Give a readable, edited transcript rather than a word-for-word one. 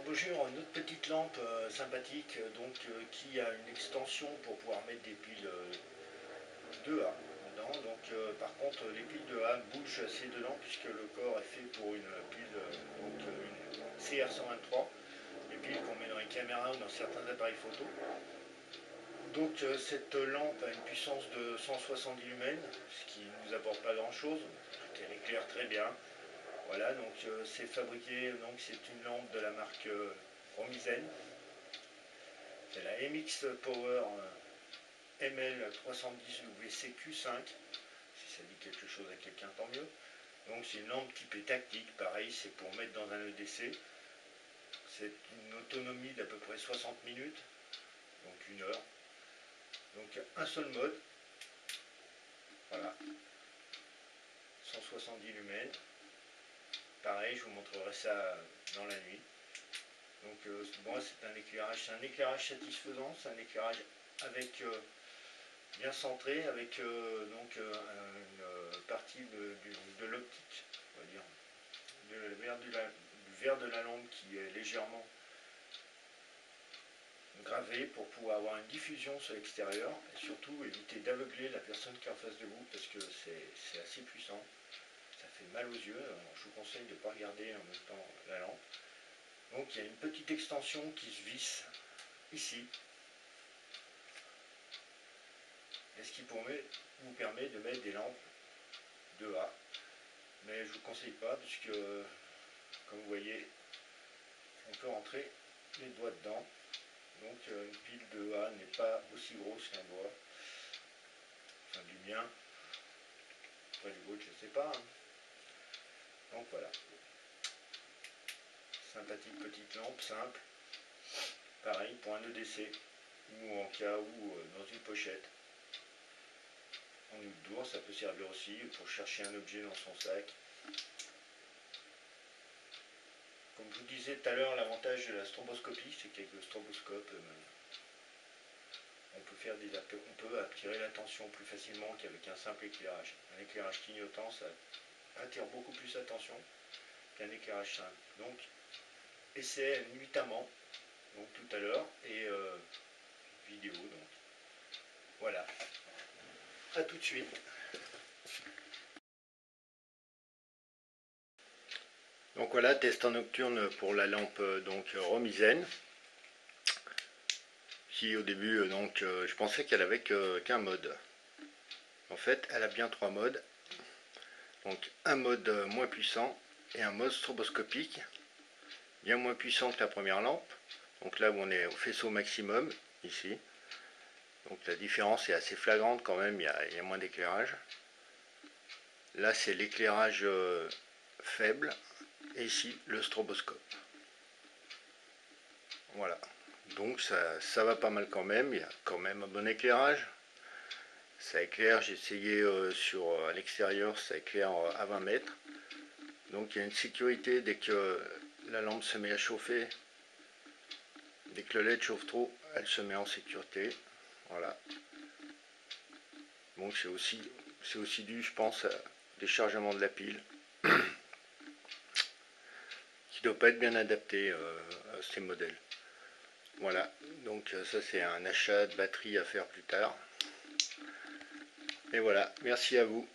Bonjour, une autre petite lampe sympathique qui a une extension pour pouvoir mettre des piles 2A dedans. Par contre les piles 2A bougent assez dedans puisque le corps est fait pour une pile une CR123, les piles qu'on met dans les caméras ou dans certains appareils photo. Cette lampe a une puissance de 170 lumens, ce qui ne nous apporte pas grand chose. Elle éclaire très bien. Voilà, c'est fabriqué, c'est une lampe de la marque Romisen. C'est la MX Power ML310WCQ5. Si ça dit quelque chose à quelqu'un, tant mieux. Donc c'est une lampe typée tactique, pareil, c'est pour mettre dans un EDC. C'est une autonomie d'à peu près 60 minutes, donc 1 heure. Donc un seul mode. Voilà. 170 lumens. Pareil, je vous montrerai ça dans la nuit. Moi c'est un éclairage satisfaisant, c'est un éclairage avec bien centré, avec une partie de l'optique, on va dire, du verre de la lampe qui est légèrement gravé pour pouvoir avoir une diffusion sur l'extérieur et surtout éviter d'aveugler la personne qui est en face de vous parce que c'est assez puissant. Ça fait mal aux yeux, alors je vous conseille de ne pas regarder en même temps la lampe. Donc il y a une petite extension qui se visse ici, et ce qui vous permet de mettre des lampes 2A. Mais je ne vous conseille pas puisque, comme vous voyez, on peut rentrer les doigts dedans. Donc une pile 2A n'est pas aussi grosse qu'un doigt. Enfin du mien. Après du vôtre, je ne sais pas. Hein. Donc voilà. Sympathique petite lampe, simple. Pareil pour un EDC ou en cas où dans une pochette. En outdoor, ça peut servir aussi pour chercher un objet dans son sac. Comme je vous disais tout à l'heure, l'avantage de la stroboscopie, c'est qu'avec le stroboscope, on peut attirer l'attention plus facilement qu'avec un simple éclairage. Un éclairage clignotant, ça attire beaucoup plus l'attention qu'un éclairage simple. Donc, essai nuitamment, tout à l'heure, et vidéo. Voilà. A tout de suite. Donc voilà, test en nocturne pour la lampe Romisen. Qui au début je pensais qu'elle avait qu'un mode. En fait, elle a bien 3 modes. Donc un mode moins puissant et un mode stroboscopique, bien moins puissant que la première lampe. Donc là où on est au faisceau maximum, ici. Donc la différence est assez flagrante quand même, il y a moins d'éclairage. Là c'est l'éclairage faible, et ici le stroboscope. Voilà. Donc ça va pas mal quand même, il y a quand même un bon éclairage. Ça éclaire, j'ai essayé à l'extérieur, ça éclaire à 20 mètres. Donc il y a une sécurité dès que la lampe se met à chauffer. Dès que le LED chauffe trop, elle se met en sécurité. Voilà. Donc c'est aussi dû, je pense, à déchargement de la pile. Qui ne doit pas être bien adapté à ces modèles. Voilà, donc ça c'est un achat de batterie à faire plus tard. Et voilà, merci à vous.